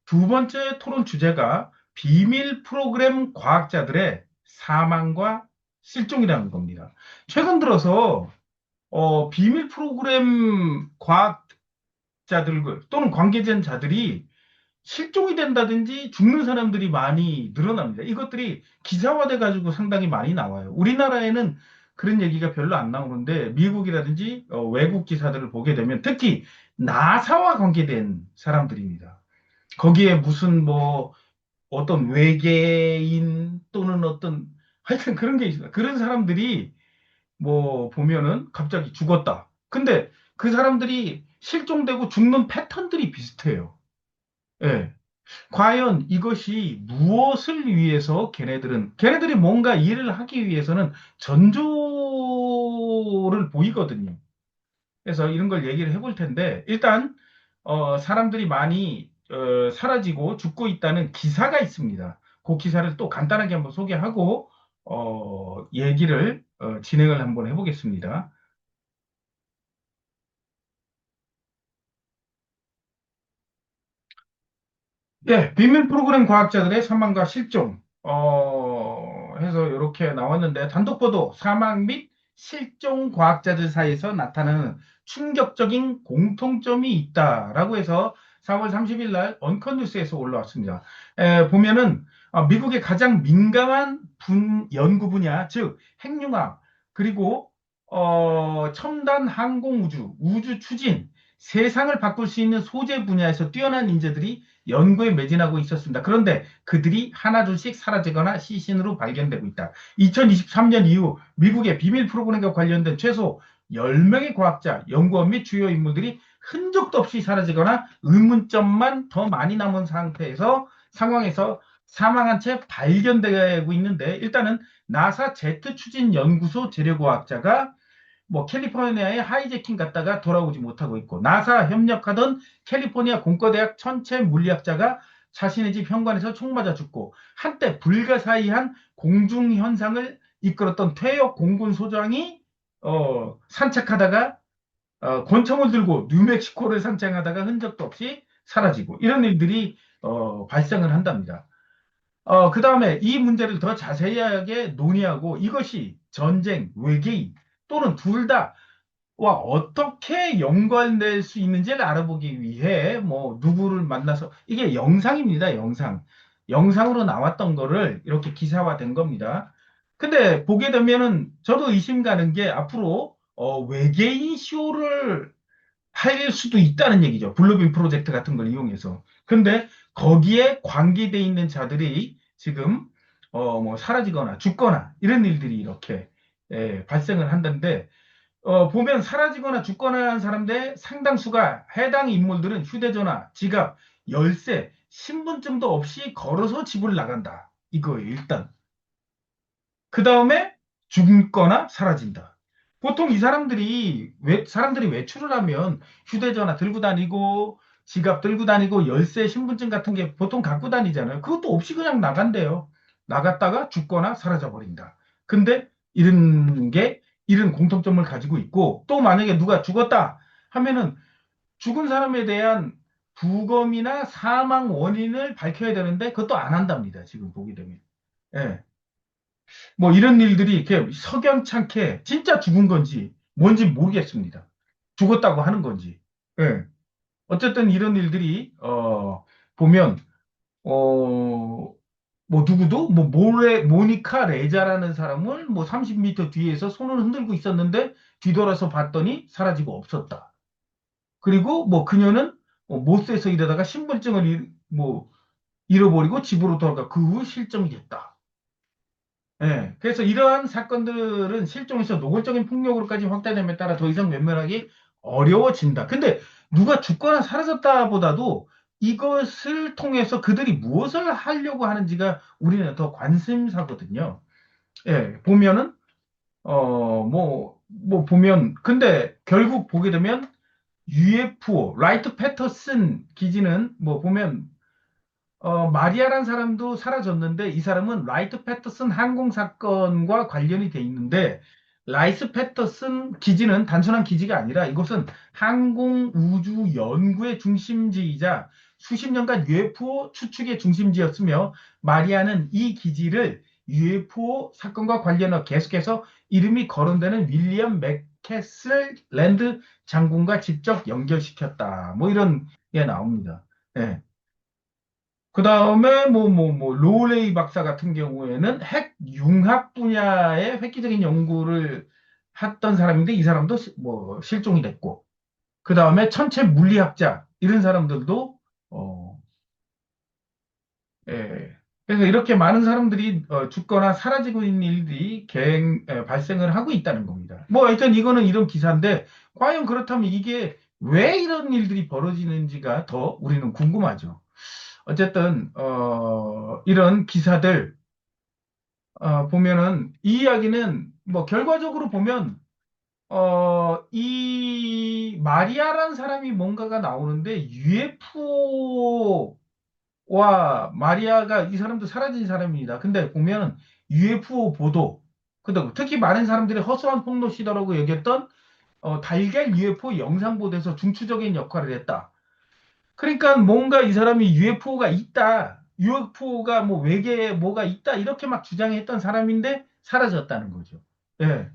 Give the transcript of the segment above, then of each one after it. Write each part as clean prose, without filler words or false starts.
두 번째 토론 주제가 비밀 프로그램 과학자들의 사망과 실종이라는 겁니다. 최근 들어서 비밀 프로그램 과학자들 또는 관계된 자들이 실종이 된다든지 죽는 사람들이 많이 늘어납니다. 이것들이 기사화돼 가지고 상당히 많이 나와요. 우리나라에는 그런 얘기가 별로 안 나오는데 미국이라든지 외국 기사들을 보게 되면 특히 나사와 관계된 사람들입니다. 거기에 무슨 뭐 어떤 외계인 또는 어떤 하여튼 그런 게 있어요. 그런 사람들이 뭐 보면은 갑자기 죽었다. 근데 그 사람들이 실종되고 죽는 패턴들이 비슷해요. 예. 과연 이것이 무엇을 위해서 걔네들이 뭔가 일을 하기 위해서는 전조를 보이거든요. 그래서 이런 걸 얘기를 해볼 텐데, 일단, 사람들이 많이, 사라지고 죽고 있다는 기사가 있습니다. 그 기사를 또 간단하게 한번 소개하고, 얘기를, 진행을 한번 해보겠습니다. 예, 비밀 프로그램 과학자들의 사망과 실종, 해서 이렇게 나왔는데, 단독 보도, 사망 및 실종 과학자들 사이에서 나타나는 충격적인 공통점이 있다라고 해서 4월 30일 날 언컨뉴스에서 올라왔습니다. 보면은, 미국의 가장 민감한 연구 분야, 즉, 핵융합, 그리고, 첨단 항공우주, 우주 추진, 세상을 바꿀 수 있는 소재 분야에서 뛰어난 인재들이 연구에 매진하고 있었습니다. 그런데 그들이 하나둘씩 사라지거나 시신으로 발견되고 있다. 2023년 이후 미국의 비밀 프로그램과 관련된 최소 10명의 과학자, 연구원 및 주요 인물들이 흔적도 없이 사라지거나 의문점만 더 많이 남은 상황에서 사망한 채 발견되고 있는데 일단은 나사 제트 추진 연구소 재료과학자가 뭐 캘리포니아에 하이제킹 갔다가 돌아오지 못하고 있고 나사 협력하던 캘리포니아 공과대학 천체 물리학자가 자신의 집 현관에서 총 맞아 죽고 한때 불가사의한 공중 현상을 이끌었던 퇴역 공군 소장이 산책하다가 권총을 들고 뉴멕시코를 산책하다가 흔적도 없이 사라지고 이런 일들이 발생을 한답니다. 그 다음에 이 문제를 더 자세하게 논의하고 이것이 전쟁, 외계인 또는 둘 다 와, 어떻게 연관될 수 있는지를 알아보기 위해 뭐 누구를 만나서 이게 영상입니다, 영상. 영상으로 나왔던 거를 이렇게 기사화된 겁니다. 근데 보게 되면은 저도 의심 가는 게 앞으로 외계인 쇼를 할 수도 있다는 얘기죠. 블루빔 프로젝트 같은 걸 이용해서. 근데 거기에 관계돼 있는 자들이 지금 뭐 사라지거나 죽거나 이런 일들이 이렇게 발생을 한다는데 보면 사라지거나 죽거나 한 사람들 상당수가 해당 인물들은 휴대전화, 지갑, 열쇠, 신분증도 없이 걸어서 집을 나간다. 이거예요, 일단. 그 다음에 죽거나 사라진다. 보통 이 사람들이 외출을 하면 휴대전화 들고 다니고, 지갑 들고 다니고, 열쇠, 신분증 같은 게 보통 갖고 다니잖아요. 그것도 없이 그냥 나간대요. 나갔다가 죽거나 사라져 버린다. 근데 이런 공통점을 가지고 있고, 또 만약에 누가 죽었다 하면은 죽은 사람에 대한 부검이나 사망 원인을 밝혀야 되는데, 그것도 안 한답니다. 지금 보게 되면. 예. 뭐 이런 일들이 이렇게 석연찮게 진짜 죽은 건지 뭔지 모르겠습니다. 죽었다고 하는 건지. 예. 어쨌든 이런 일들이 보면 뭐 누구도 뭐 모니카 레자라는 사람을 뭐 30m 뒤에서 손을 흔들고 있었는데 뒤돌아서 봤더니 사라지고 없었다. 그리고 뭐 그녀는 못해서 이러다가 신분증을 뭐 잃어버리고 집으로 돌아가 그 후 실종이 됐다. 예, 그래서 이러한 사건들은 실종에서 노골적인 폭력으로까지 확대됨에 따라 더 이상 면면하기 어려워진다. 근데 누가 죽거나 사라졌다보다도 이것을 통해서 그들이 무엇을 하려고 하는지가 우리는 더 관심사거든요. 예, 보면은, 보면, 근데 결국 보게 되면 UFO, 라이트 패터슨 기지는 뭐 보면 마리아란 사람도 사라졌는데 이 사람은 라이트 패터슨 항공 사건과 관련이 돼 있는데 라이스 패터슨 기지는 단순한 기지가 아니라 이것은 항공 우주 연구의 중심지이자 수십 년간 UFO 추측의 중심지였으며 마리아는 이 기지를 UFO 사건과 관련해 계속해서 이름이 거론되는 윌리엄 맥캐슬 랜드 장군과 직접 연결시켰다. 뭐 이런 게 나옵니다. 예. 그 다음에 로레이 박사 같은 경우에는 핵 융합 분야의 획기적인 연구를 했던 사람인데 이 사람도 실종이 됐고, 그 다음에 천체 물리학자 이런 사람들도 어, 예. 그래서 이렇게 많은 사람들이 죽거나 사라지고 있는 일들이 발생을 하고 있다는 겁니다. 뭐 하여튼 이거는 이런 기사인데 과연 그렇다면 이게 왜 이런 일들이 벌어지는지가 더 우리는 궁금하죠. 어쨌든 이런 기사들 보면은 이 이야기는 뭐 결과적으로 보면 이 마리아라는 사람이 뭔가가 나오는데 UFO와 마리아가 이 사람도 사라진 사람입니다. 근데 보면 UFO 보도, 근데 특히 많은 사람들이 허술한 폭로 시도라고 여겼던 달걀 UFO 영상 보도에서 중추적인 역할을 했다. 그러니까 뭔가 이 사람이 UFO가 있다, UFO가 뭐 외계에 뭐가 있다 이렇게 막 주장했던 사람인데 사라졌다는 거죠. 예.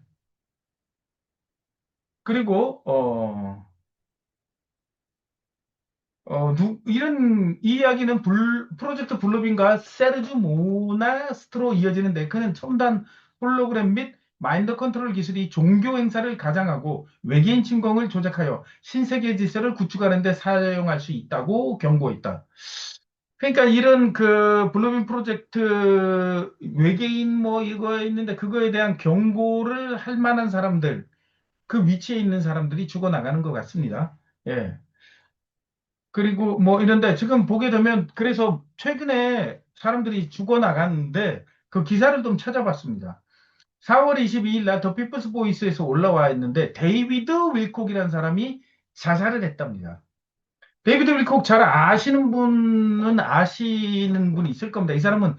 그리고 이 이야기는 프로젝트 블루빈과 세르주 모나스트로 이어지는데 그는 첨단 홀로그램 및 마인드 컨트롤 기술이 종교 행사를 가장하고 외계인 침공을 조작하여 신세계 질서를 구축하는 데 사용할 수 있다고 경고했다. 그러니까 이런 그 블루빈 프로젝트 외계인 뭐 이거 있는데 그거에 대한 경고를 할 만한 사람들, 그 위치에 있는 사람들이 죽어나가는 것 같습니다. 예. 그리고 뭐 이런데 지금 보게 되면 그래서 최근에 사람들이 죽어나갔는데 그 기사를 좀 찾아봤습니다. 4월 22일 날 더 피플스 보이스에서 올라와 있는데 데이비드 윌콕이라는 사람이 자살을 했답니다. 데이비드 윌콕 잘 아시는 분은 아시는 분이 있을 겁니다. 이 사람은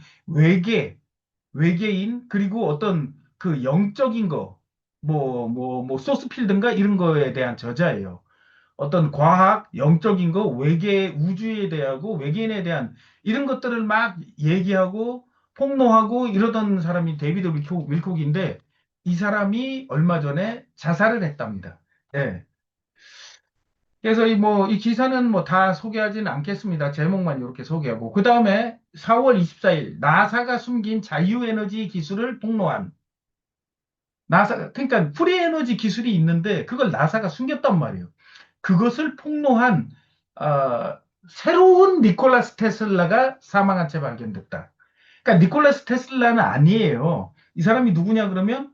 외계인 그리고 어떤 그 영적인 거, 소스필드인가 이런 거에 대한 저자예요. 어떤 과학, 영적인 거, 외계, 우주에 대하고 외계인에 대한 이런 것들을 막 얘기하고 폭로하고 이러던 사람이 데이비드 윌콕인데 이 사람이 얼마 전에 자살을 했답니다. 예. 그래서 이 기사는 뭐 다 소개하지는 않겠습니다. 제목만 이렇게 소개하고. 그 다음에 4월 24일, 나사가 숨긴 자유에너지 기술을 폭로한 그러니까 프리에너지 기술이 있는데 그걸 나사가 숨겼단 말이에요. 그것을 폭로한 어, 새로운 니콜라스 테슬라가 사망한 채 발견됐다. 그러니까 니콜라스 테슬라는 아니에요. 이 사람이 누구냐 그러면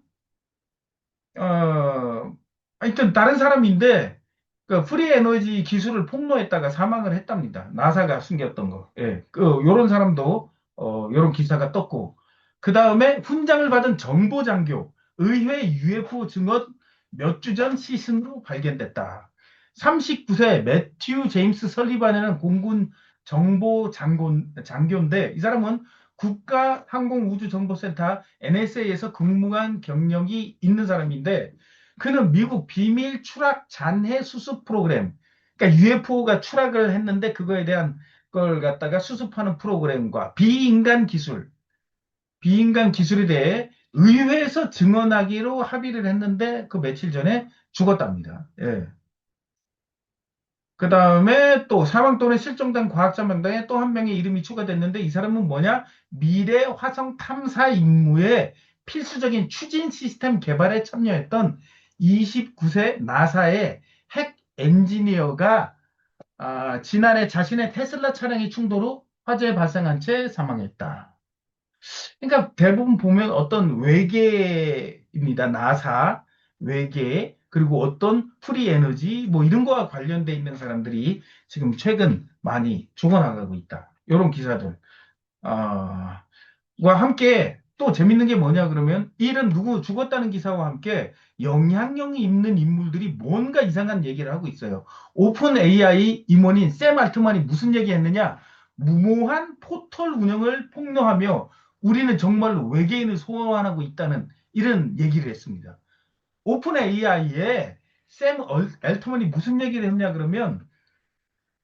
하여튼 다른 사람인데 그 프리 에너지 기술을 폭로했다가 사망을 했답니다. 나사가 숨겼던 거. 예. 요런 사람도 요런 기사가 떴고 그 다음에 훈장을 받은 정보 장교 의회 UFO 증언 몇 주 전 시신으로 발견됐다. 39세 매튜 제임스 설리반이라는 공군 장교인데 이 사람은 국가항공우주정보센터 NSA에서 근무한 경력이 있는 사람인데 그는 미국 비밀 추락 잔해 수습 프로그램, 그러니까 UFO가 추락을 했는데 그거에 대한 걸 갖다가 수습하는 프로그램과 비인간 기술에 대해 의회에서 증언하기로 합의를 했는데 그 며칠 전에 죽었답니다. 예. 그 다음에 또 사망 또는 실종된 과학자 명단에 또 한 명의 이름이 추가됐는데 이 사람은 뭐냐? 미래 화성 탐사 임무의 필수적인 추진 시스템 개발에 참여했던 29세 나사의 핵 엔지니어가 지난해 자신의 테슬라 차량이 충돌 후 화재 발생한 채 사망했다. 그러니까 대부분 보면 어떤 외계입니다. 나사, 외계, 그리고 어떤 프리 에너지, 뭐 이런 거와 관련돼 있는 사람들이 지금 최근 많이 죽어나가고 있다. 이런 기사들. 아, 와 함께 또 재밌는 게 뭐냐 그러면 이런 누구 죽었다는 기사와 함께 영향력이 있는 인물들이 뭔가 이상한 얘기를 하고 있어요. 오픈 AI 임원인 샘 알트만이 무슨 얘기했느냐? 무모한 포털 운영을 폭로하며 우리는 정말로 외계인을 소환하고 있다는 이런 얘기를 했습니다. 오픈 AI에 샘 알트만이 무슨 얘기를 했냐 그러면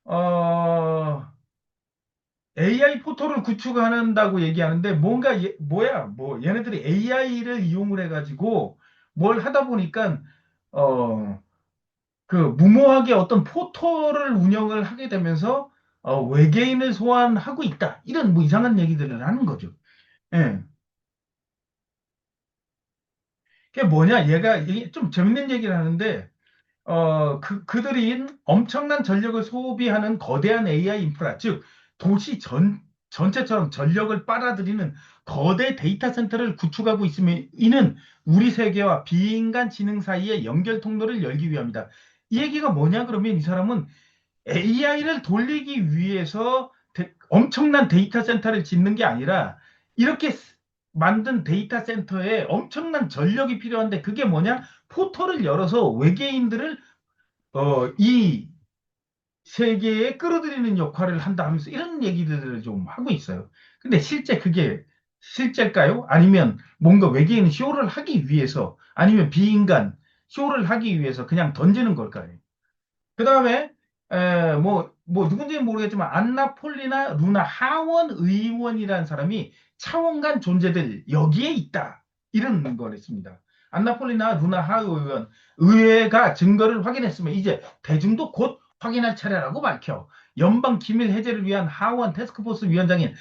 어, AI 포털을 구축한다고 얘기하는데 뭔가 뭐야 뭐 얘네들이 AI를 이용을 해가지고 뭘 하다 보니까 어 그 무모하게 어떤 포털을 운영을 하게 되면서 외계인을 소환하고 있다 이런 뭐 이상한 얘기들을 하는 거죠. 예. 그게 뭐냐 얘가 이게 좀 재밌는 얘기를 하는데 그들이 엄청난 전력을 소비하는 거대한 AI 인프라, 즉, 도시 전체처럼 전력을 빨아들이는 거대 데이터 센터를 구축하고 있으면 이는 우리 세계와 비인간 지능 사이의 연결 통로를 열기 위함이다. 이 얘기가 뭐냐 그러면 이 사람은 AI를 돌리기 위해서 엄청난 데이터 센터를 짓는 게 아니라 이렇게 만든 데이터 센터에 엄청난 전력이 필요한데 그게 뭐냐? 포털을 열어서 외계인들을 이 세계에 끌어들이는 역할을 한다 하면서 이런 얘기들을 좀 하고 있어요. 근데 실제 그게 실제일까요? 아니면 뭔가 외계인 쇼를 하기 위해서 아니면 비인간 쇼를 하기 위해서 그냥 던지는 걸까요? 그 다음에, 누군지는 모르겠지만, 안나폴리나 루나 하원 의원이라는 사람이 차원간 존재들, 여기에 있다. 이런 걸 했습니다. 안나폴리나 루나 하원 의원, 의회가 증거를 확인했으면 이제 대중도 곧 확인할 차례라고 밝혀. 연방 기밀 해제를 위한 하원 태스크포스 위원장인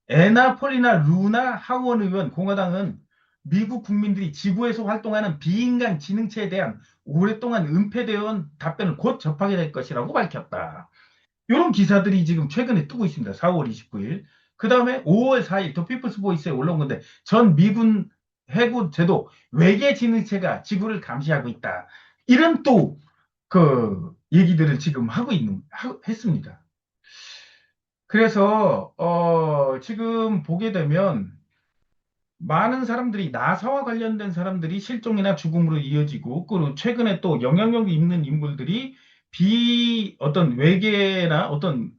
애나폴리나 루나 하원 의원 공화당은 미국 국민들이 지구에서 활동하는 비인간 지능체에 대한 오랫동안 은폐되어 온 답변을 곧 접하게 될 것이라고 밝혔다. 이런 기사들이 지금 최근에 뜨고 있습니다. 4월 29일. 그 다음에 5월 4일 더 피플스 보이스에 올라온 건데 전 미군 해군 제도 외계 지능체가 지구를 감시하고 있다. 이런 또 그 얘기들을 지금 했습니다. 그래서 지금 보게 되면 많은 사람들이 나사와 관련된 사람들이 실종이나 죽음으로 이어지고 그리고 최근에 또 영향력 있는 인물들이 어떤 외계나 어떤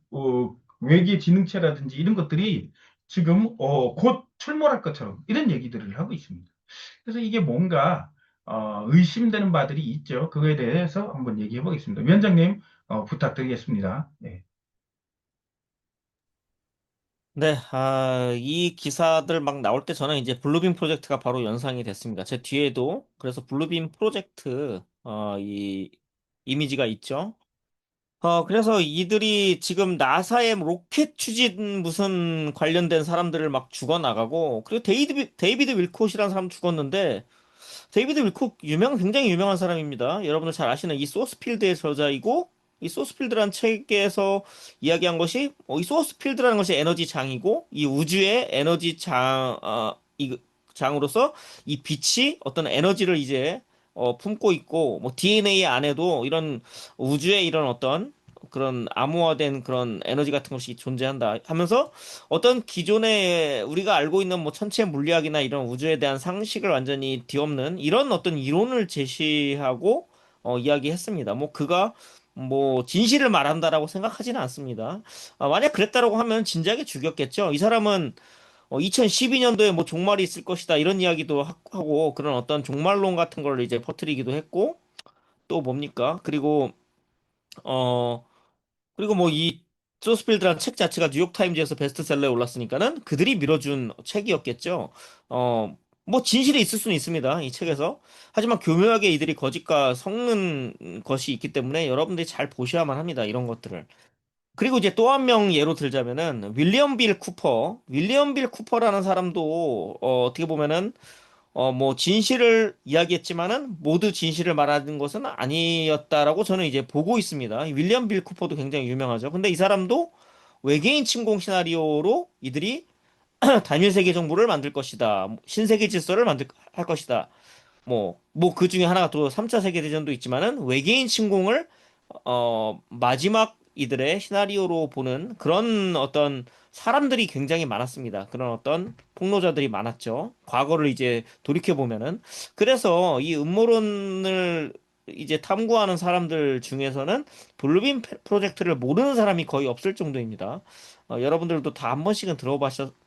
외계 지능체라든지 이런 것들이 지금 곧 출몰할 것처럼 이런 얘기들을 하고 있습니다. 그래서 이게 뭔가 의심되는 바들이 있죠. 그거에 대해서 한번 얘기해 보겠습니다. 위원장님 부탁드리겠습니다. 네. 네, 이 기사들 막 나올 때 저는 이제 블루빔 프로젝트가 바로 연상이 됐습니다. 제 뒤에도 그래서 블루빔 프로젝트 이 이미지가 있죠. 그래서 이들이 지금 나사의 로켓 추진 무슨 관련된 사람들을 막 죽어나가고 그리고 데이비드 윌콧이라는 사람 죽었는데 데이비드 윌콕 굉장히 유명한 사람입니다. 여러분들 잘 아시는 이 소스필드의 저자이고 이 소스필드라는 책에서 이야기한 것이 이 소스필드라는 것이 에너지 장이고 이 우주의 에너지 이 장으로서 이 빛이 어떤 에너지를 이제 품고 있고 뭐 DNA 안에도 이런 우주의 이런 어떤 그런 암호화된 그런 에너지 같은 것이 존재한다 하면서 어떤 기존에 우리가 알고 있는 뭐 천체 물리학이나 이런 우주에 대한 상식을 완전히 뒤엎는 이런 어떤 이론을 제시하고 이야기했습니다. 뭐 그가 뭐 진실을 말한다라고 생각하지는 않습니다. 만약 그랬다라고 하면 진작에 죽였겠죠. 이 사람은 2012년도에 뭐 종말이 있을 것이다 이런 이야기도 하고 그런 어떤 종말론 같은 걸 이제 퍼뜨리기도 했고 또 뭡니까? 어 그리고 뭐 이 소스필드라는 책 자체가 뉴욕타임즈에서 베스트셀러에 올랐으니까는 그들이 밀어준 책이었겠죠. 어, 뭐 진실이 있을 수는 있습니다. 이 책에서. 하지만 교묘하게 이들이 거짓과 섞는 것이 있기 때문에 여러분들이 잘 보셔야만 합니다. 이런 것들을. 그리고 이제 또 한 명 예로 들자면은 윌리엄 빌 쿠퍼. 윌리엄 빌 쿠퍼라는 사람도 어떻게 보면은 뭐, 진실을 이야기했지만은 모두 진실을 말하는 것은 아니었다라고 저는 이제 보고 있습니다. 이 윌리엄 빌 쿠퍼도 굉장히 유명하죠. 근데 이 사람도 외계인 침공 시나리오로 이들이 단일 세계 정부를 만들 것이다. 신세계 질서를 할 것이다. 그 중에 하나가 또 3차 세계대전도 있지만은 외계인 침공을 마지막 이들의 시나리오로 보는 그런 어떤 사람들이 굉장히 많았습니다. 그런 어떤 폭로자들이 많았죠. 과거를 이제 돌이켜보면은. 그래서 이 음모론을 이제 탐구하는 사람들 중에서는 프로젝트를 모르는 사람이 거의 없을 정도입니다. 여러분들도 다 한 번씩은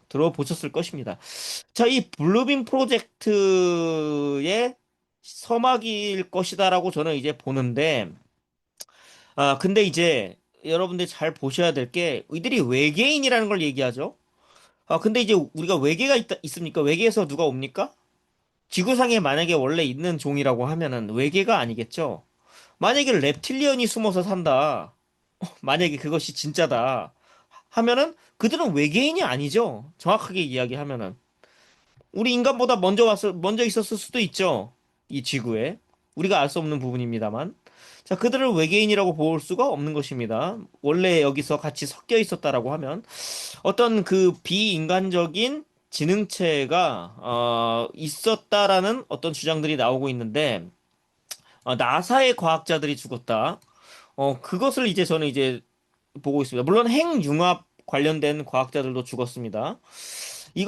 들어보셨을 것입니다. 자, 이 블루빔 프로젝트의 서막일 것이다라고 저는 이제 보는데, 근데 이제 여러분들이 잘 보셔야 될 게 이들이 외계인이라는 걸 얘기하죠. 근데 이제 우리가 외계가 있습니까? 외계에서 누가 옵니까? 지구상에 만약에 원래 있는 종이라고 하면은 외계가 아니겠죠. 만약에 reptilian이 숨어서 산다. 만약에 그것이 진짜다. 하면은 그들은 외계인이 아니죠. 정확하게 이야기하면은. 우리 인간보다 먼저 있었을 수도 있죠. 이 지구에. 우리가 알 수 없는 부분입니다만. 자, 그들을 외계인이라고 볼 수가 없는 것입니다. 원래 여기서 같이 섞여 있었다라고 하면 어떤 그 비인간적인 지능체가 있었다라는 어떤 주장들이 나오고 있는데 나사의 과학자들이 죽었다. 그것을 이제 저는 이제 보고 있습니다. 물론 핵융합 관련된 과학자들도 죽었습니다. 이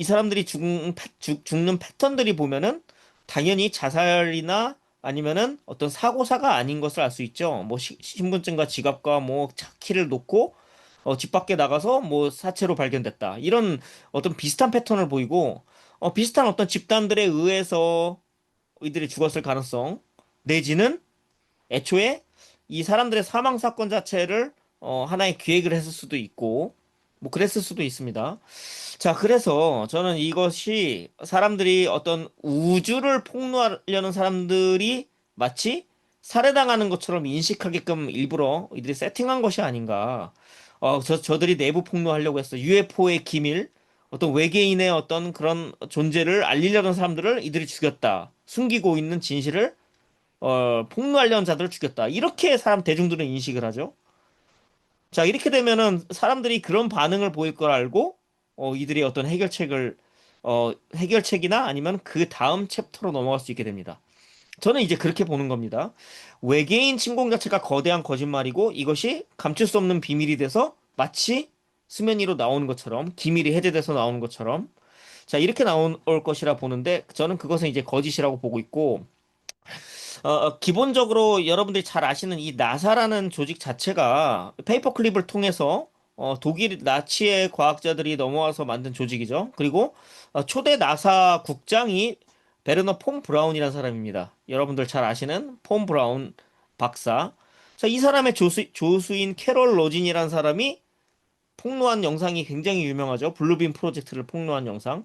사람들이 죽는 패턴들이 보면은 당연히 자살이나 아니면은 어떤 사고사가 아닌 것을 알 수 있죠. 뭐 신분증과 지갑과 뭐 차 키를 놓고 집 밖에 나가서 뭐 사체로 발견됐다. 이런 어떤 비슷한 패턴을 보이고 비슷한 어떤 집단들에 의해서 이들이 죽었을 가능성 내지는 애초에 이 사람들의 사망 사건 자체를 하나의 기획을 했을 수도 있고 뭐 그랬을 수도 있습니다. 자, 그래서 저는 이것이 사람들이 어떤 우주를 폭로하려는 사람들이 마치 살해당하는 것처럼 인식하게끔 일부러 이들이 세팅한 것이 아닌가. 저들이 내부 폭로하려고 했어. UFO의 기밀, 어떤 외계인의 어떤 그런 존재를 알리려는 사람들을 이들이 죽였다. 숨기고 있는 진실을 폭로하려는 자들을 죽였다. 이렇게 사람 대중들은 인식을 하죠. 자, 이렇게 되면은 사람들이 그런 반응을 보일 걸 알고 이들이 어떤 해결책이나 아니면 그 다음 챕터로 넘어갈 수 있게 됩니다. 저는 이제 그렇게 보는 겁니다. 외계인 침공 자체가 거대한 거짓말이고 이것이 감출 수 없는 비밀이 돼서 마치 수면 위로 나오는 것처럼 기밀이 해제돼서 나오는 것처럼 자, 이렇게 나올 것이라 보는데 저는 그것은 이제 거짓이라고 보고 있고 기본적으로 여러분들이 잘 아시는 이 나사라는 조직 자체가 페이퍼클립을 통해서 독일 나치의 과학자들이 넘어와서 만든 조직이죠. 그리고 초대 나사 국장이 베르너 폰 브라운이라는 사람입니다. 여러분들 잘 아시는 폰 브라운 박사. 자, 이 사람의 조수인 캐롤 로진이라는 사람이 폭로한 영상이 굉장히 유명하죠. 블루빔 프로젝트를 폭로한 영상.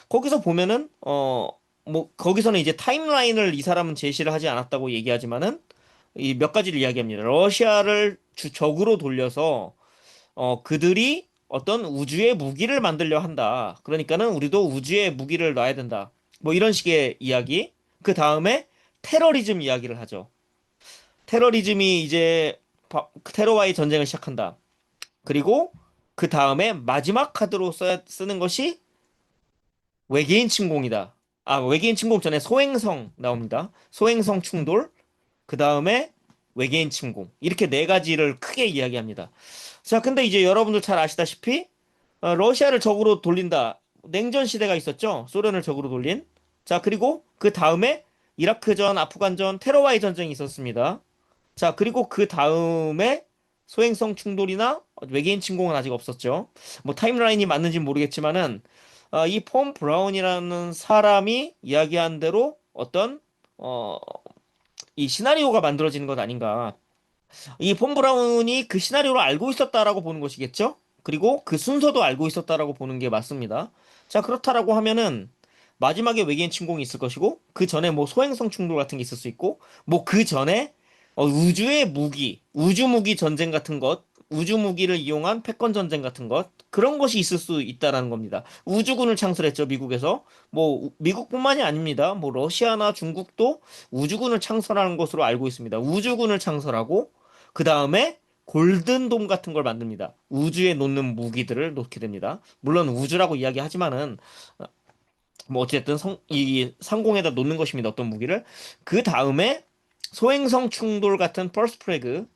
거기서 보면은 뭐 거기서는 이제 타임라인을 이 사람은 제시를 하지 않았다고 얘기하지만은 이 몇 가지를 이야기합니다. 러시아를 적으로 돌려서 그들이 어떤 우주의 무기를 만들려 한다. 그러니까는 우리도 우주에 무기를 놔야 된다. 뭐 이런 식의 이야기. 그 다음에 테러리즘 이야기를 하죠. 테러리즘이 이제 테러와의 전쟁을 시작한다. 그리고 그 다음에 마지막 카드로 쓰는 것이 외계인 침공이다. 외계인 침공 전에 소행성 나옵니다. 소행성 충돌, 그 다음에 외계인 침공. 이렇게 네 가지를 크게 이야기합니다. 자, 근데 이제 여러분들 잘 아시다시피, 러시아를 적으로 돌린다. 냉전 시대가 있었죠? 소련을 적으로 돌린. 자, 그리고 그 다음에 이라크전, 아프간전, 테러와의 전쟁이 있었습니다. 자, 그리고 그 다음에 소행성 충돌이나 외계인 침공은 아직 없었죠. 뭐 타임라인이 맞는지 모르겠지만은 이 폼 브라운이라는 사람이 이야기한 대로 어떤 어, 이 시나리오가 만들어지는 것 아닌가. 이 폼 브라운이 그 시나리오를 알고 있었다라고 보는 것이겠죠? 그리고 그 순서도 알고 있었다라고 보는 게 맞습니다. 자, 그렇다라고 하면은 마지막에 외계인 침공이 있을 것이고 그 전에 뭐 소행성 충돌 같은 게 있을 수 있고 뭐 그 전에 우주의 무기, 우주 무기 전쟁 같은 것, 우주 무기를 이용한 패권 전쟁 같은 것 그런 것이 있을 수 있다라는 겁니다. 우주군을 창설했죠, 미국에서. 뭐 미국뿐만이 아닙니다. 뭐 러시아나 중국도 우주군을 창설하는 것으로 알고 있습니다. 우주군을 창설하고 그 다음에 골든돔 같은 걸 만듭니다. 우주에 놓는 무기들을 놓게 됩니다. 물론 우주라고 이야기하지만은 뭐 어쨌든 이 상공에다 놓는 것입니다. 어떤 무기를. 그 다음에 소행성 충돌 같은 펄스 프레그.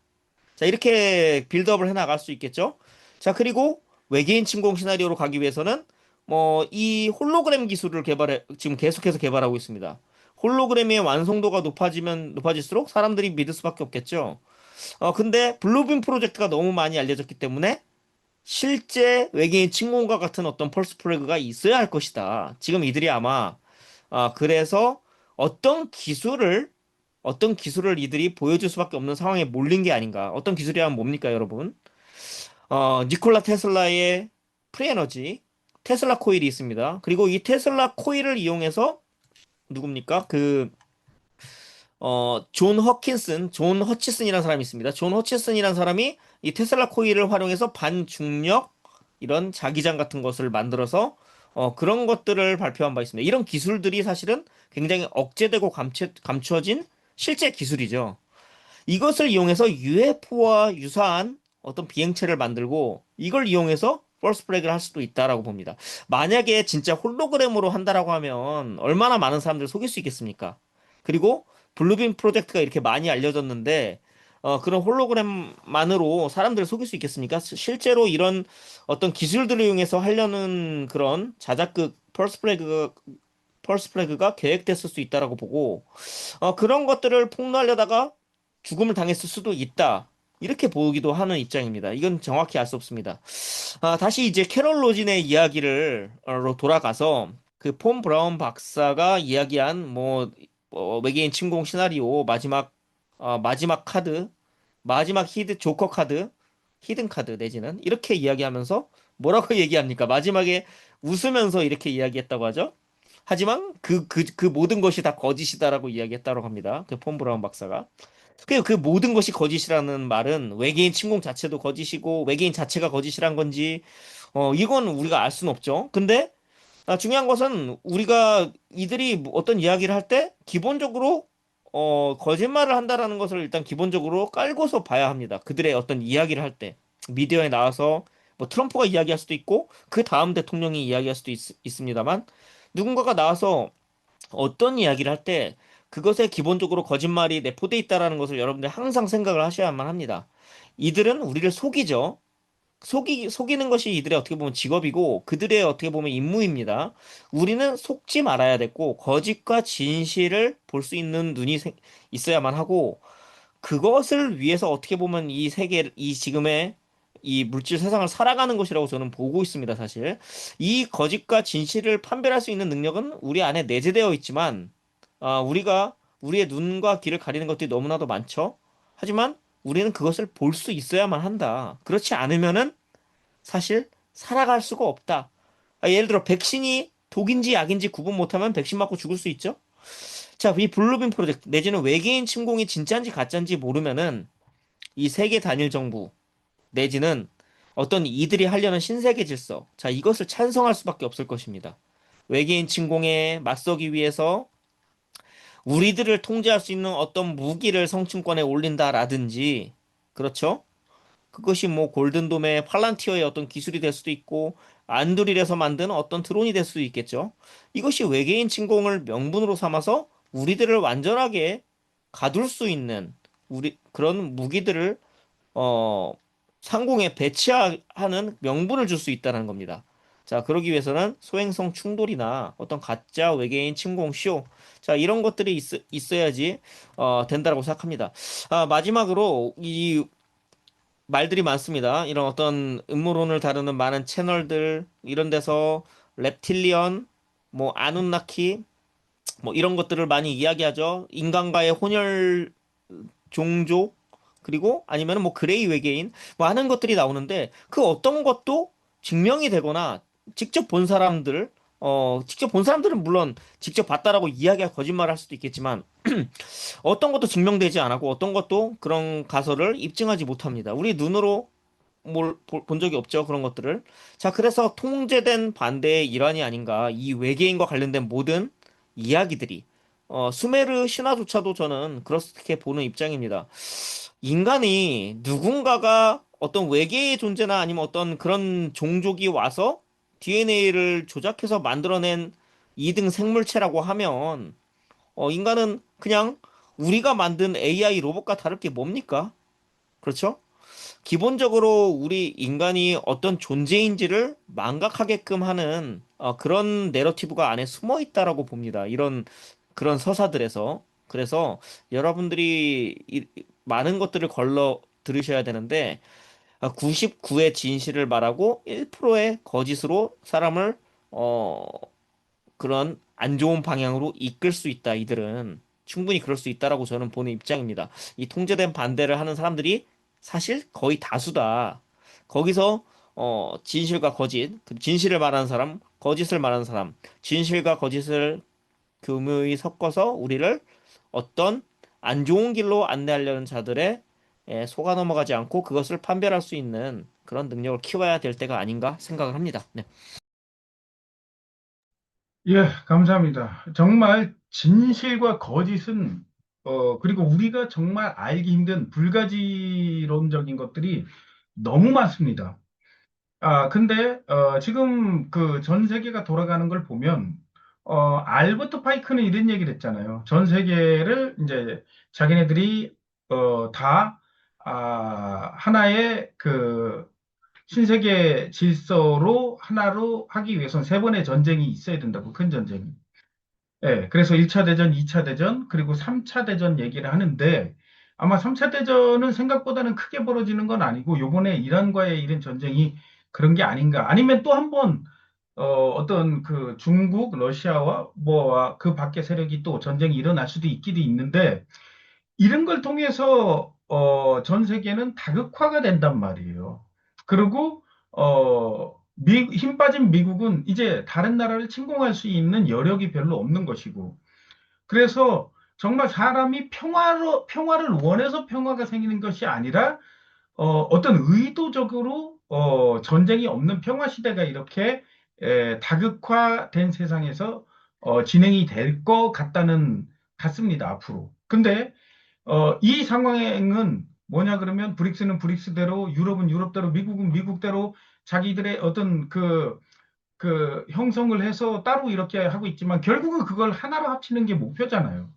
자, 이렇게 빌드업을 해 나갈 수 있겠죠? 자, 그리고 외계인 침공 시나리오로 가기 위해서는 뭐 이 홀로그램 기술을 지금 계속해서 개발하고 있습니다. 홀로그램의 완성도가 높아질수록 사람들이 믿을 수밖에 없겠죠. 근데 블루빔 프로젝트가 너무 많이 알려졌기 때문에 실제 외계인 침공과 같은 어떤 펄스 프레그가 있어야 할 것이다. 지금 이들이 아마 그래서 어떤 기술을 어떤 기술을 이들이 보여줄 수밖에 없는 상황에 몰린 게 아닌가. 어떤 기술이라면 뭡니까, 여러분? 니콜라 테슬라의 프리에너지, 테슬라 코일이 있습니다. 그리고 이 테슬라 코일을 이용해서 누굽니까? 존 허치슨이라는 사람이 있습니다. 존 허치슨이라는 사람이 이 테슬라 코일을 활용해서 반중력 이런 자기장 같은 것을 만들어서 그런 것들을 발표한 바 있습니다. 이런 기술들이 사실은 굉장히 억제되고 감춰진 실제 기술이죠. 이것을 이용해서 UFO와 유사한 어떤 비행체를 만들고 이걸 이용해서 펄스 브레이크를 할 수도 있다라고 봅니다. 만약에 진짜 홀로그램으로 한다라고 하면 얼마나 많은 사람들을 속일 수 있겠습니까? 그리고 블루빔 프로젝트가 이렇게 많이 알려졌는데 그런 홀로그램만으로 사람들을 속일 수 있겠습니까? 실제로 이런 어떤 기술들을 이용해서 하려는 그런 자작극 펄스 플래그가 계획됐을 수 있다라고 보고 그런 것들을 폭로하려다가 죽음을 당했을 수도 있다. 이렇게 보기도 하는 입장입니다. 이건 정확히 알 수 없습니다. 다시 이제 캐럴 로진의 이야기를 돌아가서 그 폰 브라운 박사가 이야기한 외계인 침공 시나리오 마지막 카드 마지막 히드 조커 카드 히든 카드 내지는 이렇게 이야기하면서 뭐라고 얘기합니까? 마지막에 웃으면서 이렇게 이야기했다고 하죠. 하지만 그 모든 것이 다 거짓이다라고 이야기했다고 합니다. 그 폰 브라운 박사가. 그 모든 것이 거짓이라는 말은 외계인 침공 자체도 거짓이고 외계인 자체가 거짓이란 건지 이건 우리가 알 수는 없죠. 근데 중요한 것은 우리가 이들이 어떤 이야기를 할 때 기본적으로 거짓말을 한다라는 것을 일단 기본적으로 깔고서 봐야 합니다. 그들의 어떤 이야기를 할 때 미디어에 나와서 뭐 트럼프가 이야기할 수도 있고 그 다음 대통령이 이야기할 수도 있습니다만 누군가가 나와서 어떤 이야기를 할 때 그것에 기본적으로 거짓말이 내포돼 있다라는 것을 여러분들 항상 생각을 하셔야만 합니다. 이들은 우리를 속이죠. 속이는 것이 이들의 어떻게 보면 직업이고 그들의 어떻게 보면 임무입니다. 우리는 속지 말아야 됐고 거짓과 진실을 볼 수 있는 있어야만 하고 그것을 위해서 어떻게 보면 이 지금의 이 물질 세상을 살아가는 것이라고 저는 보고 있습니다, 사실. 이 거짓과 진실을 판별할 수 있는 능력은 우리 안에 내재되어 있지만, 우리가 우리의 눈과 귀를 가리는 것들이 너무나도 많죠? 하지만 우리는 그것을 볼 수 있어야만 한다. 그렇지 않으면은 사실 살아갈 수가 없다. 예를 들어 백신이 독인지 약인지 구분 못하면 백신 맞고 죽을 수 있죠? 자, 이 블루빔 프로젝트 내지는 외계인 침공이 진짜인지 가짜인지 모르면은 이 세계 단일 정부 내지는 어떤 이들이 하려는 신세계 질서. 자, 이것을 찬성할 수밖에 없을 것입니다. 외계인 침공에 맞서기 위해서 우리들을 통제할 수 있는 어떤 무기를 성층권에 올린다라든지, 그렇죠? 그것이 뭐 골든돔의 팔란티어의 어떤 기술이 될 수도 있고, 안드릴에서 만든 어떤 드론이 될 수도 있겠죠. 이것이 외계인 침공을 명분으로 삼아서 우리들을 완전하게 가둘 수 있는 그런 무기들을 어, 상공에 배치하는 명분을 줄 수 있다는 겁니다. 자, 그러기 위해서는 소행성 충돌이나 어떤 가짜 외계인 침공 쇼, 자, 이런 것들이 있어야지 된다고 생각합니다. 마지막으로 이 말들이 많습니다. 이런 어떤 음모론을 다루는 많은 채널들 이런 데서 reptilian, 뭐 아누nnaki 뭐 이런 것들을 많이 이야기하죠. 인간과의 혼혈 종족 그리고 아니면 뭐 그레이 외계인 많은 것들이 나오는데 그 어떤 것도 증명이 되거나 직접 본 사람들은 물론 직접 봤다라고 이야기할 거짓말을 할 수도 있겠지만 어떤 것도 증명되지 않았고 어떤 것도 그런 가설을 입증하지 못합니다. 우리 눈으로 본 적이 없죠. 그런 것들을. 자, 그래서 통제된 반대의 일환이 아닌가. 이 외계인과 관련된 모든 이야기들이. 수메르 신화조차도 저는 그렇게 보는 입장입니다. 인간이 누군가가 어떤 외계의 존재나 아니면 어떤 그런 종족이 와서 DNA를 조작해서 만들어낸 2등 생물체라고 하면, 인간은 그냥 우리가 만든 AI 로봇과 다를 게 뭡니까? 그렇죠? 기본적으로 우리 인간이 어떤 존재인지를 망각하게끔 하는 그런 내러티브가 안에 숨어 있다라고 봅니다. 그런 서사들에서. 그래서 여러분들이 많은 것들을 걸러 들으셔야 되는데 99의 진실을 말하고 1%의 거짓으로 사람을 그런 안 좋은 방향으로 이끌 수 있다, 이들은. 충분히 그럴 수 있다라고 저는 보는 입장입니다. 이 통제된 반대를 하는 사람들이 사실 거의 다수다. 거기서 진실과 거짓, 그 진실을 말하는 사람, 거짓을 말하는 사람, 진실과 거짓을 교묘히 섞어서 우리를 어떤 안 좋은 길로 안내하려는 자들의 속아 넘어가지 않고 그것을 판별할 수 있는 그런 능력을 키워야 될 때가 아닌가 생각을 합니다. 네. 예, 감사합니다. 정말 진실과 거짓은, 그리고 우리가 정말 알기 힘든 불가지론적인 것들이 너무 많습니다. 근데, 지금 그 전 세계가 돌아가는 걸 보면, 알버트 파이크는 이런 얘기를 했잖아요. 전 세계를 이제 자기네들이, 다, 하나의 그 신세계 질서로 하나로 하기 위해선 세 번의 전쟁이 있어야 된다고, 큰 전쟁이. 예, 그래서 1차 대전, 2차 대전, 그리고 3차 대전 얘기를 하는데, 아마 3차 대전은 생각보다는 크게 벌어지는 건 아니고, 요번에 이란과의 이런 전쟁이 그런 게 아닌가. 아니면 또 한 번, 어떤 그 중국, 러시아와 뭐, 그 밖의 세력이 또 전쟁이 일어날 수도 있기도 있는데, 이런 걸 통해서 전 세계는 다극화가 된단 말이에요. 그리고 힘 빠진 미국은 이제 다른 나라를 침공할 수 있는 여력이 별로 없는 것이고, 그래서 정말 사람이 평화를 원해서 평화가 생기는 것이 아니라 어떤 의도적으로 전쟁이 없는 평화 시대가 이렇게 다극화된 세상에서 진행이 될 것 같습니다, 앞으로. 근데 이 상황은 뭐냐 그러면 브릭스는 브릭스대로, 유럽은 유럽대로, 미국은 미국대로 자기들의 어떤 그 형성을 해서 따로 이렇게 하고 있지만 결국은 그걸 하나로 합치는 게 목표잖아요.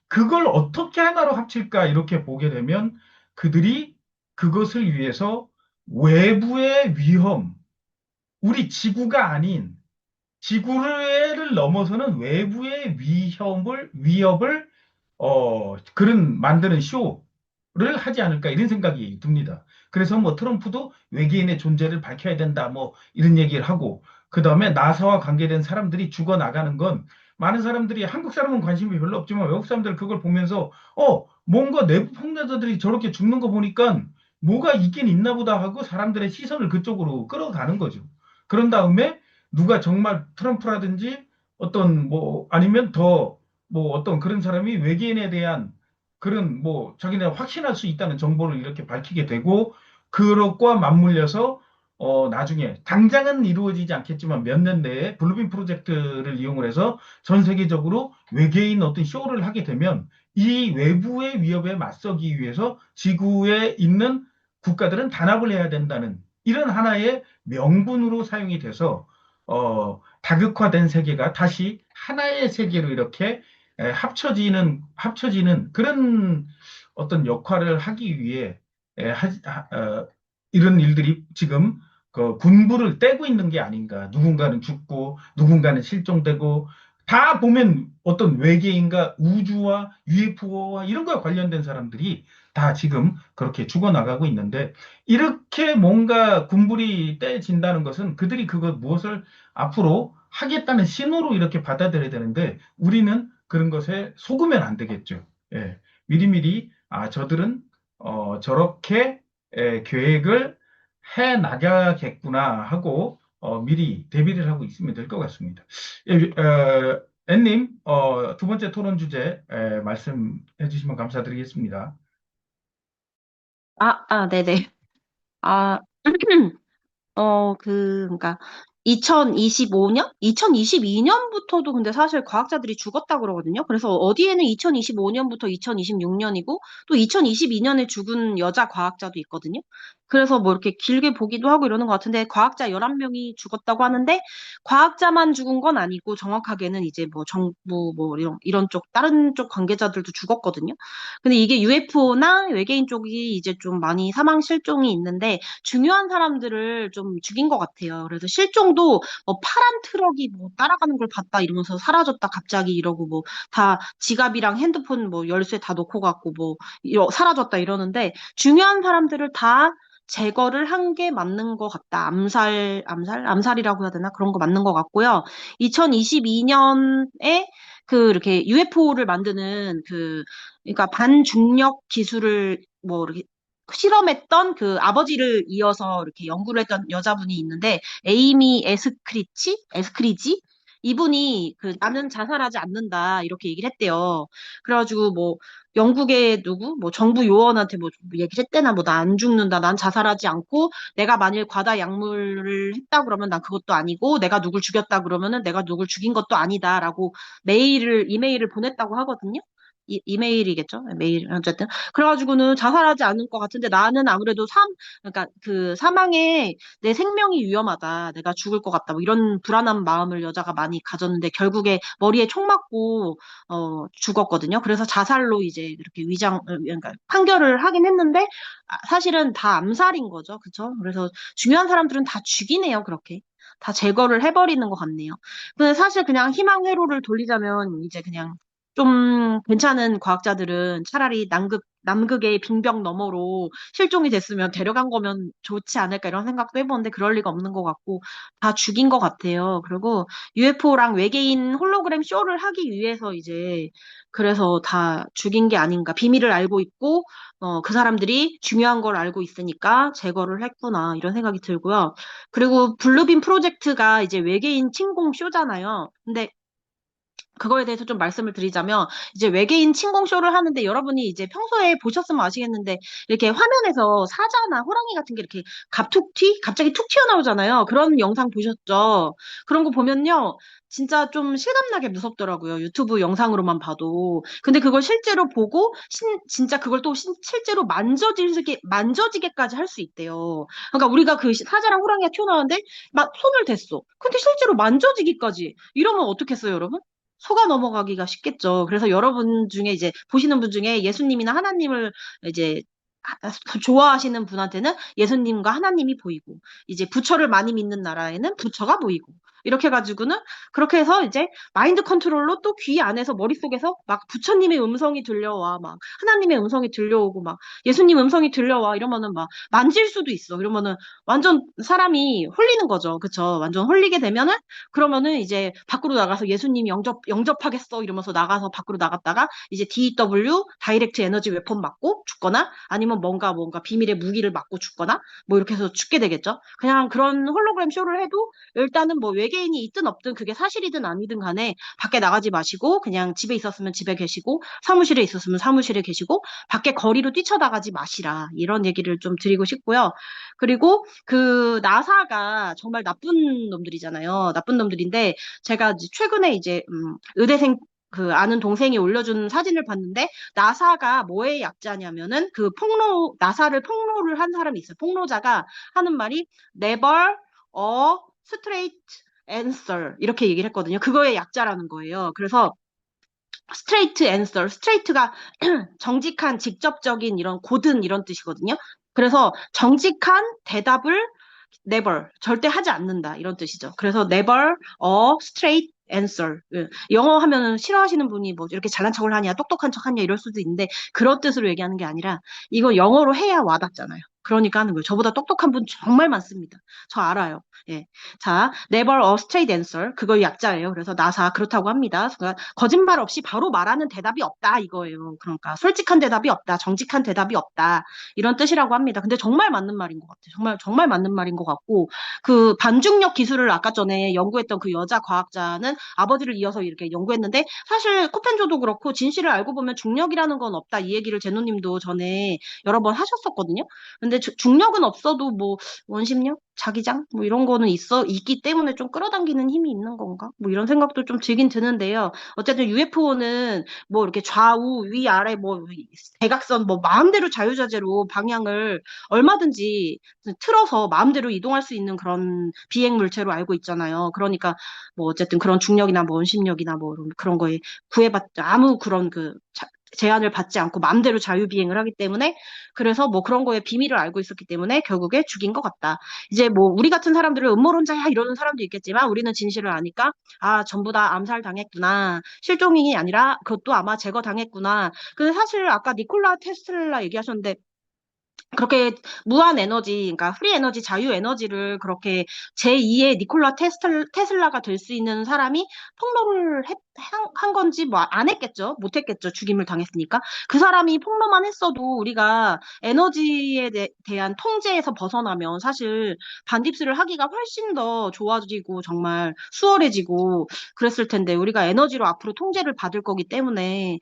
그걸 어떻게 하나로 합칠까 이렇게 보게 되면 그들이 그것을 위해서 외부의 위험, 우리 지구가 아닌 지구를 넘어서는 외부의 위협을 만드는 쇼를 하지 않을까 이런 생각이 듭니다. 그래서 뭐 트럼프도 외계인의 존재를 밝혀야 된다 뭐 이런 얘기를 하고 그 다음에 나사와 관계된 사람들이 죽어나가는 건 많은 사람들이 한국 사람은 관심이 별로 없지만 외국 사람들 그걸 보면서 뭔가 내부 폭력자들이 저렇게 죽는 거 보니까 뭐가 있긴 있나 보다 하고 사람들의 시선을 그쪽으로 끌어가는 거죠. 그런 다음에 누가 정말 트럼프라든지 어떤 뭐 아니면 더 뭐 어떤 그런 사람이 외계인에 대한 그런 뭐 자기네 확신할 수 있다는 정보를 이렇게 밝히게 되고 그것과 맞물려서 나중에 당장은 이루어지지 않겠지만 몇 년 내에 블루빔 프로젝트를 이용을 해서 전 세계적으로 외계인 어떤 쇼를 하게 되면 이 외부의 위협에 맞서기 위해서 지구에 있는 국가들은 단합을 해야 된다는 이런 하나의 명분으로 사용이 돼서 다극화된 세계가 다시 하나의 세계로 이렇게 합쳐지는 그런 어떤 역할을 하기 위해 이런 일들이 지금 그 군부를 떼고 있는 게 아닌가. 누군가는 죽고, 누군가는 실종되고, 다 보면 어떤 외계인과 우주와 UFO와 이런 거에 관련된 사람들이 다 지금 그렇게 죽어나가고 있는데, 이렇게 뭔가 군불이 떼진다는 것은 그들이 그것 무엇을 앞으로 하겠다는 신호로 이렇게 받아들여야 되는데, 우리는 그런 것에 속으면 안 되겠죠. 예. 미리미리, 저들은, 저렇게, 계획을 해 나가겠구나 하고, 미리 대비를 하고 있으면 될 것 같습니다. 예, 앤님, 두 번째 토론 주제, 말씀해 주시면 감사드리겠습니다. 네네. 아, 그러니까 2025년? 2022년부터도 근데 사실 과학자들이 죽었다 그러거든요. 그래서 어디에는 2025년부터 2026년이고 또 2022년에 죽은 여자 과학자도 있거든요. 그래서 뭐 이렇게 길게 보기도 하고 이러는 것 같은데 과학자 11명이 죽었다고 하는데 과학자만 죽은 건 아니고 정확하게는 이제 뭐 정부 뭐 이런 쪽 다른 쪽 관계자들도 죽었거든요. 근데 이게 UFO나 외계인 쪽이 이제 좀 많이 사망 실종이 있는데 중요한 사람들을 좀 죽인 것 같아요. 그래서 실종도 뭐 파란 트럭이 뭐 따라가는 걸 봤다 이러면서 사라졌다 갑자기 이러고 뭐 다 지갑이랑 핸드폰 뭐 열쇠 다 놓고 갔고 뭐 사라졌다 이러는데 중요한 사람들을 다 제거를 한 게 맞는 것 같다. 암살이라고 해야 되나? 그런 거 맞는 것 같고요. 2022년에 이렇게 UFO를 만드는 그러니까 반중력 기술을 뭐 이렇게 실험했던 그 아버지를 이어서 이렇게 연구를 했던 여자분이 있는데, 에이미 에스크리지? 이분이 나는 자살하지 않는다 이렇게 얘기를 했대요. 그래가지고 뭐 영국의 뭐 정부 요원한테 뭐 얘기를 했대나, 뭐 나 안 죽는다, 난 자살하지 않고, 내가 만일 과다 약물을 했다 그러면 난 그것도 아니고, 내가 누굴 죽였다 그러면은 내가 누굴 죽인 것도 아니다라고 이메일을 보냈다고 하거든요. 이메일이겠죠? 메일, 어쨌든. 그래가지고는 자살하지 않을 것 같은데, 나는 아무래도 그러니까 그 사망에 내 생명이 위험하다, 내가 죽을 것 같다, 뭐 이런 불안한 마음을 여자가 많이 가졌는데, 결국에 머리에 총 맞고, 죽었거든요. 그래서 자살로 이제 이렇게 그러니까 판결을 하긴 했는데, 사실은 다 암살인 거죠. 그쵸? 그래서 중요한 사람들은 다 죽이네요, 그렇게. 다 제거를 해버리는 것 같네요. 근데 사실 그냥 희망 회로를 돌리자면, 이제 그냥 좀 괜찮은 과학자들은 차라리 남극의 빙벽 너머로 실종이 됐으면 데려간 거면 좋지 않을까, 이런 생각도 해보는데, 그럴 리가 없는 것 같고, 다 죽인 것 같아요. 그리고 UFO랑 외계인 홀로그램 쇼를 하기 위해서 이제, 그래서 다 죽인 게 아닌가. 비밀을 알고 있고, 그 사람들이 중요한 걸 알고 있으니까 제거를 했구나, 이런 생각이 들고요. 그리고 블루빔 프로젝트가 이제 외계인 침공 쇼잖아요. 근데 그거에 대해서 좀 말씀을 드리자면, 이제 외계인 침공쇼를 하는데, 여러분이 이제 평소에 보셨으면 아시겠는데, 이렇게 화면에서 사자나 호랑이 같은 게 이렇게 갑자기 툭 튀어나오잖아요. 그런 영상 보셨죠? 그런 거 보면요, 진짜 좀 실감나게 무섭더라고요. 유튜브 영상으로만 봐도. 근데 그걸 실제로 보고, 진짜 그걸 또 실제로 만져지게까지 할 수 있대요. 그러니까 우리가 그 사자랑 호랑이가 튀어나오는데, 막 손을 댔어. 근데 실제로 만져지기까지. 이러면 어떻겠어요, 여러분? 속아 넘어가기가 쉽겠죠. 그래서 여러분 중에, 이제 보시는 분 중에 예수님이나 하나님을 이제 좋아하시는 분한테는 예수님과 하나님이 보이고, 이제 부처를 많이 믿는 나라에는 부처가 보이고, 이렇게 해가지고는, 그렇게 해서 이제 마인드 컨트롤로 또 귀 안에서, 머릿속에서 막 부처님의 음성이 들려와, 막 하나님의 음성이 들려오고, 막 예수님 음성이 들려와, 이러면은 막 만질 수도 있어. 이러면은 완전 사람이 홀리는 거죠. 그쵸? 완전 홀리게 되면은, 그러면은 이제 밖으로 나가서 예수님 영접하겠어, 이러면서 나가서 밖으로 나갔다가 이제 DW 다이렉트 에너지 웨폰 맞고 죽거나, 아니면 뭔가 비밀의 무기를 맞고 죽거나, 뭐 이렇게 해서 죽게 되겠죠. 그냥 그런 홀로그램 쇼를 해도, 일단은 뭐 외계인이 있든 없든, 그게 사실이든 아니든 간에 밖에 나가지 마시고, 그냥 집에 있었으면 집에 계시고, 사무실에 있었으면 사무실에 계시고, 밖에 거리로 뛰쳐나가지 마시라, 이런 얘기를 좀 드리고 싶고요. 그리고 나사가 정말 나쁜 놈들이잖아요. 나쁜 놈들인데, 제가 최근에 이제 의대생 아는 동생이 올려준 사진을 봤는데, 나사가 뭐의 약자냐면은, 나사를 폭로를 한 사람이 있어요. 폭로자가 하는 말이 never a straight answer, 이렇게 얘기를 했거든요. 그거의 약자라는 거예요. 그래서 스트레이트 앤서, 스트레이트가 정직한, 직접적인, 이런 고든, 이런 뜻이거든요. 그래서 정직한 대답을 never, 절대 하지 않는다, 이런 뜻이죠. 그래서 never a straight answer. 예. 영어 하면은 싫어하시는 분이 뭐 이렇게 잘난 척을 하냐, 똑똑한 척 하냐, 이럴 수도 있는데, 그런 뜻으로 얘기하는 게 아니라, 이거 영어로 해야 와닿잖아요. 그러니까 하는 거예요. 저보다 똑똑한 분 정말 많습니다. 저 알아요. 예. 자, never a straight answer. 그거 약자예요. 그래서 나사 그렇다고 합니다. 그러니까 거짓말 없이 바로 말하는 대답이 없다, 이거예요. 그러니까 솔직한 대답이 없다, 정직한 대답이 없다, 이런 뜻이라고 합니다. 근데 정말 맞는 말인 것 같아요. 정말 맞는 말인 것 같고, 반중력 기술을 아까 전에 연구했던 그 여자 과학자는 아버지를 이어서 이렇게 연구했는데, 사실 코펜조도 그렇고 진실을 알고 보면 중력이라는 건 없다, 이 얘기를 제노님도 전에 여러 번 하셨었거든요. 근데 중력은 없어도 뭐 원심력, 자기장 뭐 이런 거는 있기 때문에 좀 끌어당기는 힘이 있는 건가? 뭐 이런 생각도 좀 들긴 드는데요. 어쨌든 UFO는 뭐 이렇게 좌우 위아래 뭐 대각선 뭐 마음대로 자유자재로 방향을 얼마든지 틀어서 마음대로 이동할 수 있는 그런 비행 물체로 알고 있잖아요. 그러니까 뭐 어쨌든 그런 중력이나 뭐 원심력이나 뭐 그런 거에 아무 그런 제한을 받지 않고 마음대로 자유비행을 하기 때문에, 그래서 뭐 그런 거에 비밀을 알고 있었기 때문에 결국에 죽인 것 같다. 이제 뭐 우리 같은 사람들은 음모론자야 이러는 사람도 있겠지만, 우리는 진실을 아니까, 아, 전부 다 암살 당했구나, 실종이 아니라 그것도 아마 제거 당했구나. 근데 사실 아까 니콜라 테슬라 얘기하셨는데, 그렇게 무한 에너지, 그러니까 프리 에너지, 자유 에너지를 그렇게 제2의 니콜라 테슬라가 될 수 있는 사람이 폭로를 한 건지 뭐 안 했겠죠. 못 했겠죠. 죽임을 당했으니까. 그 사람이 폭로만 했어도 우리가 에너지에 대한 통제에서 벗어나면 사실 반딥스를 하기가 훨씬 더 좋아지고 정말 수월해지고 그랬을 텐데 우리가 에너지로 앞으로 통제를 받을 거기 때문에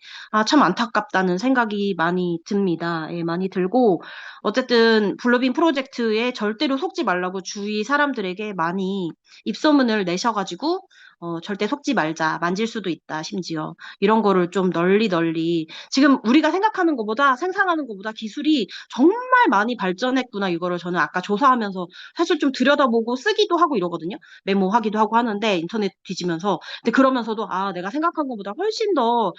참 안타깝다는 생각이 많이 듭니다. 예, 많이 들고 어쨌든 블루빔 프로젝트에 절대로 속지 말라고 주위 사람들에게 많이 입소문을 내셔가지고 절대 속지 말자. 만질 수도 있다, 심지어. 이런 거를 좀 널리 널리. 지금 우리가 생각하는 것보다, 생산하는 것보다 기술이 정말 많이 발전했구나. 이거를 저는 아까 조사하면서 사실 좀 들여다보고 쓰기도 하고 이러거든요. 메모하기도 하고 하는데, 인터넷 뒤지면서. 근데 그러면서도, 내가 생각한 것보다 훨씬 더,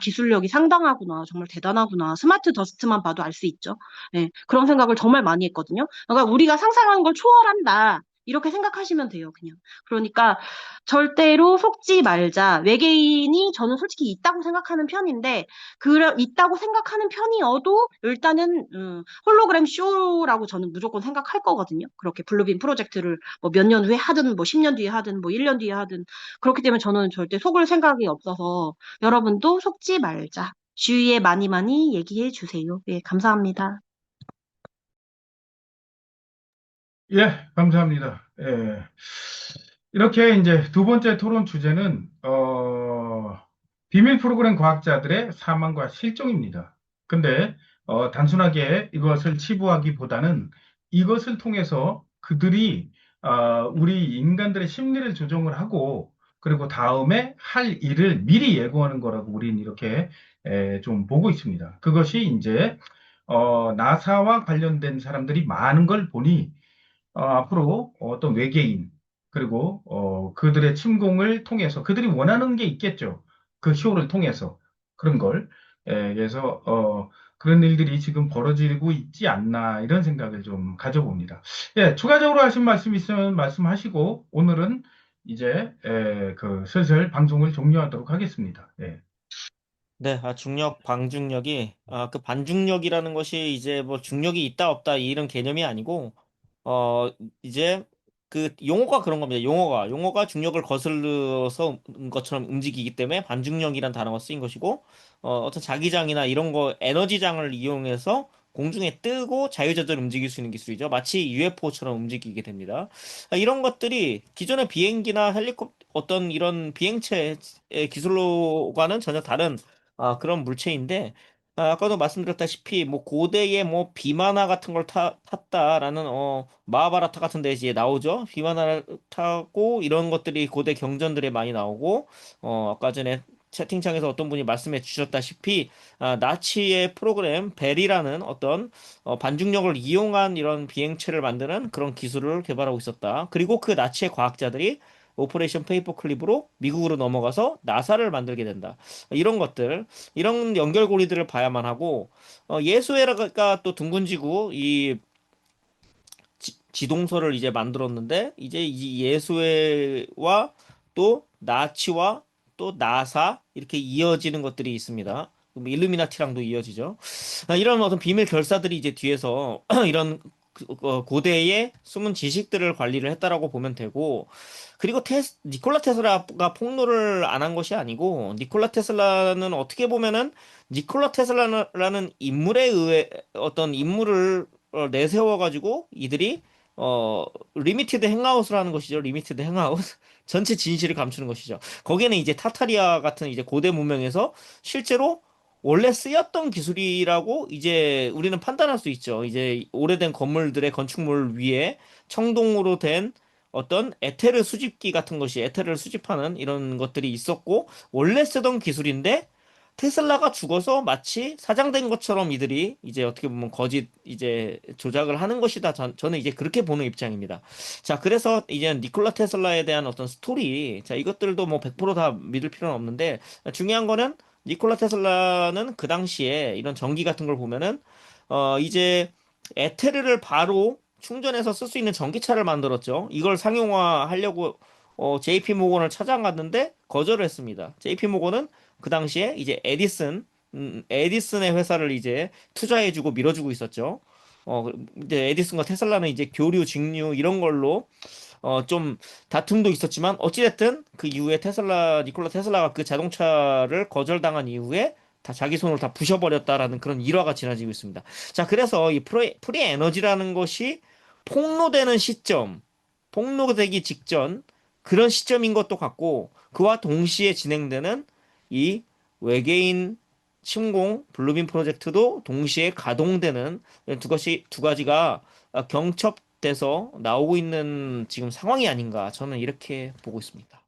기술력이 상당하구나. 정말 대단하구나. 스마트 더스트만 봐도 알 수 있죠. 네, 그런 생각을 정말 많이 했거든요. 그러니까 우리가 상상하는 걸 초월한다. 이렇게 생각하시면 돼요, 그냥. 그러니까 절대로 속지 말자. 외계인이 저는 솔직히 있다고 생각하는 편인데, 있다고 생각하는 편이어도 일단은 홀로그램 쇼라고 저는 무조건 생각할 거거든요. 그렇게 블루빔 프로젝트를 뭐 몇 년 후에 하든 뭐 10년 뒤에 하든 뭐 1년 뒤에 하든 그렇기 때문에 저는 절대 속을 생각이 없어서 여러분도 속지 말자. 주위에 많이 많이 얘기해 주세요. 예, 감사합니다. 예, 감사합니다. 예. 이렇게 이제 두 번째 토론 주제는, 비밀 프로그램 과학자들의 사망과 실종입니다. 근데, 단순하게 이것을 치부하기보다는 이것을 통해서 그들이, 우리 인간들의 심리를 조정을 하고, 그리고 다음에 할 일을 미리 예고하는 거라고 우리는 이렇게, 좀 보고 있습니다. 그것이 이제, 나사와 관련된 사람들이 많은 걸 보니, 앞으로 어떤 외계인, 그리고 그들의 침공을 통해서 그들이 원하는 게 있겠죠. 그 쇼를 통해서 그런 걸. 그래서 그런 일들이 지금 벌어지고 있지 않나 이런 생각을 좀 가져봅니다. 예, 추가적으로 하신 말씀 있으면 말씀하시고 오늘은 이제 그 슬슬 방송을 종료하도록 하겠습니다. 예. 네, 중력, 방중력이, 그 반중력이라는 것이 이제 뭐 중력이 있다 없다 이런 개념이 아니고, 어, 이제 그 용어가 그런 겁니다. 용어가 중력을 거슬러서 것처럼 움직이기 때문에 반중력이란 단어가 쓰인 것이고, 어떤 자기장이나 이런 거 에너지장을 이용해서 공중에 뜨고 자유자재로 움직일 수 있는 기술이죠. 마치 UFO처럼 움직이게 됩니다. 이런 것들이 기존의 비행기나 어떤 이런 비행체의 기술로와는 전혀 다른 그런 물체인데, 아까도 말씀드렸다시피, 뭐, 고대에 뭐, 비마나 같은 걸 탔다라는, 마하바라타 같은 데 이제 나오죠? 비마나를 타고, 이런 것들이 고대 경전들에 많이 나오고, 아까 전에 채팅창에서 어떤 분이 말씀해 주셨다시피, 나치의 프로그램, 벨이라는 어떤, 반중력을 이용한 이런 비행체를 만드는 그런 기술을 개발하고 있었다. 그리고 그 나치의 과학자들이 오퍼레이션 페이퍼클립으로 미국으로 넘어가서 나사를 만들게 된다. 이런 것들, 이런 연결고리들을 봐야만 하고, 예수에라가 또 둥근지구 이 지동설을 이제 만들었는데, 이제 이 예수에와 또 나치와 또 나사 이렇게 이어지는 것들이 있습니다. 그럼 일루미나티랑도 이어지죠. 이런 어떤 비밀 결사들이 이제 뒤에서 이런 고대의 숨은 지식들을 관리를 했다라고 보면 되고, 그리고 니콜라 테슬라가 폭로를 안 한 것이 아니고, 니콜라 테슬라는 어떻게 보면은 니콜라 테슬라라는 인물에 의해 어떤 인물을 내세워가지고 이들이 리미티드 행아웃을 하는 것이죠. 리미티드 행아웃. 전체 진실을 감추는 것이죠. 거기에는 이제 타타리아 같은 이제 고대 문명에서 실제로 원래 쓰였던 기술이라고 이제 우리는 판단할 수 있죠. 이제 오래된 건물들의 건축물 위에 청동으로 된 어떤 에테르 수집기 같은 것이 에테르를 수집하는 이런 것들이 있었고 원래 쓰던 기술인데 테슬라가 죽어서 마치 사장된 것처럼 이들이 이제 어떻게 보면 거짓 이제 조작을 하는 것이다. 저는 이제 그렇게 보는 입장입니다. 자, 그래서 이제 니콜라 테슬라에 대한 어떤 스토리, 자, 이것들도 뭐 100%다 믿을 필요는 없는데 중요한 거는 니콜라 테슬라는 그 당시에 이런 전기 같은 걸 보면은 이제 에테르를 바로 충전해서 쓸 수 있는 전기차를 만들었죠. 이걸 상용화하려고 JP 모건을 찾아갔는데 거절을 했습니다. JP 모건은 그 당시에 이제 에디슨의 회사를 이제 투자해주고 밀어주고 있었죠. 이제 에디슨과 테슬라는 이제 교류, 직류 이런 걸로 좀 다툼도 있었지만 어찌됐든 그 이후에 니콜라 테슬라가 그 자동차를 거절당한 이후에 다 자기 손으로 다 부셔버렸다라는 그런 일화가 지나지고 있습니다. 자, 그래서 이 프리 에너지라는 것이 폭로되는 시점, 폭로되기 직전 그런 시점인 것도 같고 그와 동시에 진행되는 이 외계인 침공 블루빔 프로젝트도 동시에 가동되는 두 가지가 경첩돼서 나오고 있는 지금 상황이 아닌가 저는 이렇게 보고 있습니다.